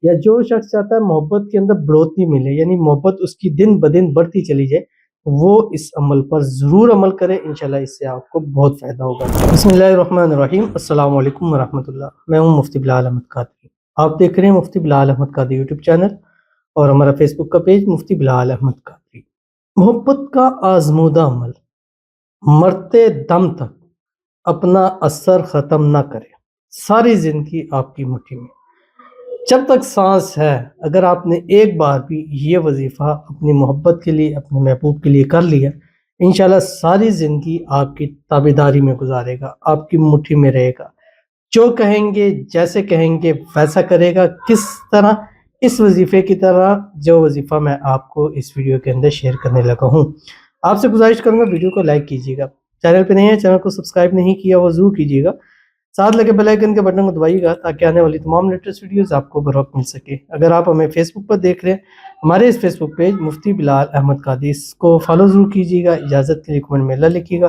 یا جو شخص چاہتا ہے محبت کے اندر بڑھوتری ملے، یعنی محبت اس کی دن بدن بڑھتی چلی جائے، وہ اس عمل پر ضرور عمل کرے، انشاءاللہ اس سے آپ کو بہت فائدہ ہوگا۔ بسم اللہ الرحمن الرحیم، السلام علیکم ورحمۃ اللہ۔ میں ہوں مفتی بلال احمد قادری، آپ دیکھ رہے ہیں مفتی بلال احمد قادری یوٹیوب چینل اور ہمارا فیس بک کا پیج مفتی بلال احمد قادری۔ محبت کا آزمودہ عمل مرتے دم تک اپنا اثر ختم نہ کرے، ساری زندگی آپ کی مٹھی میں، جب تک سانس ہے۔ اگر آپ نے ایک بار بھی یہ وظیفہ اپنی محبت کے لیے، اپنے محبوب کے لیے کر لیا، انشاءاللہ ساری زندگی آپ کی تابعداری میں گزارے گا، آپ کی مٹھی میں رہے گا، جو کہیں گے جیسے کہیں گے ویسا کرے گا۔ کس طرح؟ اس وظیفے کی طرح جو وظیفہ میں آپ کو اس ویڈیو کے اندر شیئر کرنے لگا ہوں۔ آپ سے گزارش کروں گا ویڈیو کو لائک کیجیے گا، چینل پہ نہیں ہے چینل کو سبسکرائب نہیں کیا وہ ضرور کیجیے گا، ساتھ لگے بیل آئیکن کے بٹن کو دبائیے گا تاکہ آنے والی تمام لیٹسٹ ویڈیوز آپ کو بر وقت مل سکے۔ اگر آپ ہمیں فیس بک پر دیکھ رہے ہیں، ہمارے اس فیس بک پیج مفتی بلال احمد قادری، اس کو فالو ضرور کیجیے گا، اجازت کے لیے کمنٹ میں اللہ لکھیے گا،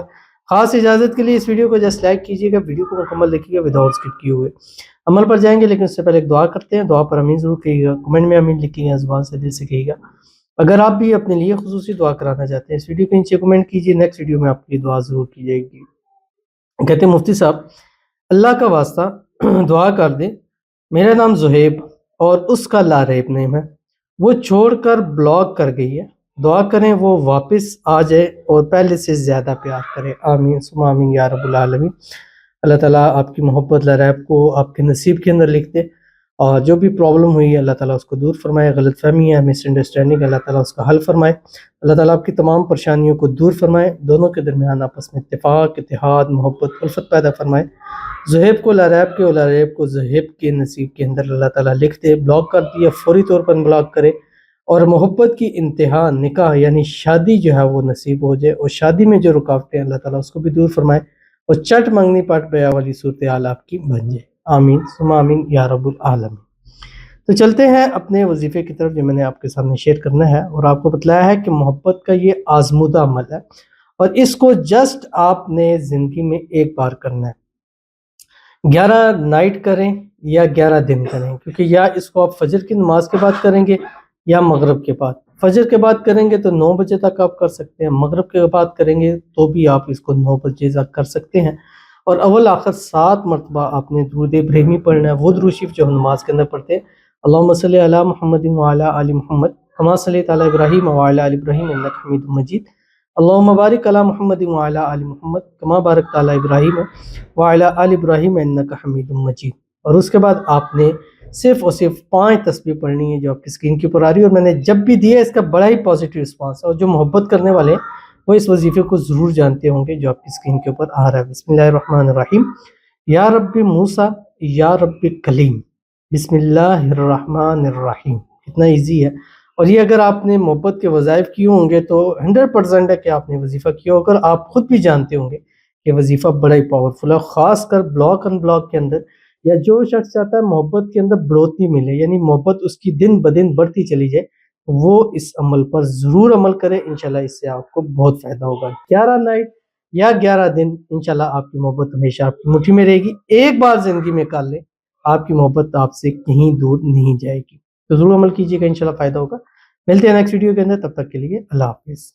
خاص اجازت کے لیے اس ویڈیو کو جسٹ لائک کیجیے گا، ویڈیو کو مکمل دیکھیے گا وداؤٹ اسکپ کیے ہوئے۔ عمل پر جائیں گے لیکن اس سے پہلے ایک دعا کرتے ہیں، دعا پر امین ضرور کہیے گا، کمنٹ میں امین لکھیے گا، زبان سے دل سے کہیے گا۔ اگر آپ بھی اپنے لیے خصوصی دعا کرانا چاہتے ہیں، اس ویڈیو کے نیچے کمنٹ کیجیے، نیکسٹ ویڈیو میں آپ کی دعا ضرور کی جائے گی۔ کہتے ہیں مفتی صاحب اللہ کا واسطہ دعا کر دیں، میرا نام زہیب اور اس کا لاریب نیم ہے، وہ چھوڑ کر بلاک کر گئی ہے، دعا کریں وہ واپس آ جائے اور پہلے سے زیادہ پیار کرے، آمین ثم آمین یا رب العالمین۔ اللہ تعالیٰ آپ کی محبت لاریب کو آپ کے نصیب کے اندر لکھ دے، اور جو بھی پرابلم ہوئی ہے اللہ تعالیٰ اس کو دور فرمائے، غلط فہمی ہے، مس انڈرسٹینڈنگ، اللہ تعالیٰ اس کا حل فرمائے، اللہ تعالیٰ آپ کی تمام پریشانیوں کو دور فرمائے، دونوں کے درمیان آپس میں اتفاق، اتحاد، محبت، الفت پیدا فرمائے۔ زہیب کو لاریب کے اور لاریب کو زہیب کے نصیب کے اندر اللہ تعالیٰ لکھ دے، بلاک کر دیا فوری طور پر بلاک کرے، اور محبت کی انتہا نکاح یعنی شادی جو ہے وہ نصیب ہو جائے، اور شادی میں جو رکاوٹیں اللہ تعالیٰ اس کو بھی دور فرمائے، اور چٹ منگنی پٹ بیاہ والی صورتحال آپ کی بن جائے، آمین ثم آمین یا رب العالمین۔ تو چلتے ہیں اپنے وظیفے کی طرف جو میں نے آپ کے سامنے شیئر کرنا ہے، اور آپ کو بتلایا ہے کہ محبت کا یہ آزمودہ عمل ہے، اور اس کو جسٹ آپ نے زندگی میں ایک بار کرنا ہے، 11 نائٹ کریں یا 11 دن کریں، کیونکہ یا اس کو آپ فجر کی نماز کے بعد کریں گے یا مغرب کے بعد۔ فجر کے بعد کریں گے تو 9 بجے تک آپ کر سکتے ہیں، مغرب کے بعد کریں گے تو بھی آپ اس کو 9 بجے تک کر سکتے ہیں، اور اول آخر 7 مرتبہ آپ نے درود ابراہیمی پڑھنا ہے، وہ درود شریف جو ہم نماز کے اندر پڑھتے ہیں، اللہم صلی علی محمد وعلی آل محمد کما صلیت علی ابراہیم وعلی آل ابراہیم انک حمید مجید، اللہم بارک علی محمد وعلی آل محمد کما بارکت علی ابراہیم وعلی آل ابراہیم انک حمید مجید۔ اور اس کے بعد آپ نے صرف اور صرف 5 تسبیح پڑھنی ہے جو آپ کی اسکرین کے اوپر آ رہی ہے، اور میں نے جب بھی دیا اس کا بڑا ہی پازیٹیو رسپانس ہے، اور جو محبت کرنے والے ہیں وہ اس وظیفے کو ضرور جانتے ہوں گے جو آپ کی اسکرین کے اوپر آ رہا ہے۔ بسم اللہ الرحمن الرحیم، یا رب موسیٰ یا رب کلیم، بسم اللہ الرحمن الرحیم۔ اتنا ایزی ہے، اور یہ اگر آپ نے محبت کے وظائف کیے ہوں گے تو 100% ہے کہ آپ نے وظیفہ کیا ہوگا، آپ خود بھی جانتے ہوں گے کہ وظیفہ بڑا ہی پاورفل ہے، خاص کر بلاک ان بلاک کے اندر، یا جو شخص چاہتا ہے محبت کے اندر بڑھوتری ملے، یعنی محبت اس کی دن بدن بڑھتی چلی جائے، وہ اس عمل پر ضرور عمل کرے، انشاءاللہ اس سے آپ کو بہت فائدہ ہوگا۔ 11 نائٹ یا 11 دن انشاءاللہ آپ کی محبت ہمیشہ آپ کی مٹھی میں رہے گی، ایک بار زندگی میں کر لیں، آپ کی محبت آپ سے کہیں دور نہیں جائے گی، تو ضرور عمل کیجیے گا، انشاءاللہ فائدہ ہوگا۔ ملتے ہیں نیکسٹ ویڈیو کے اندر، تب تک کے لیے اللہ حافظ۔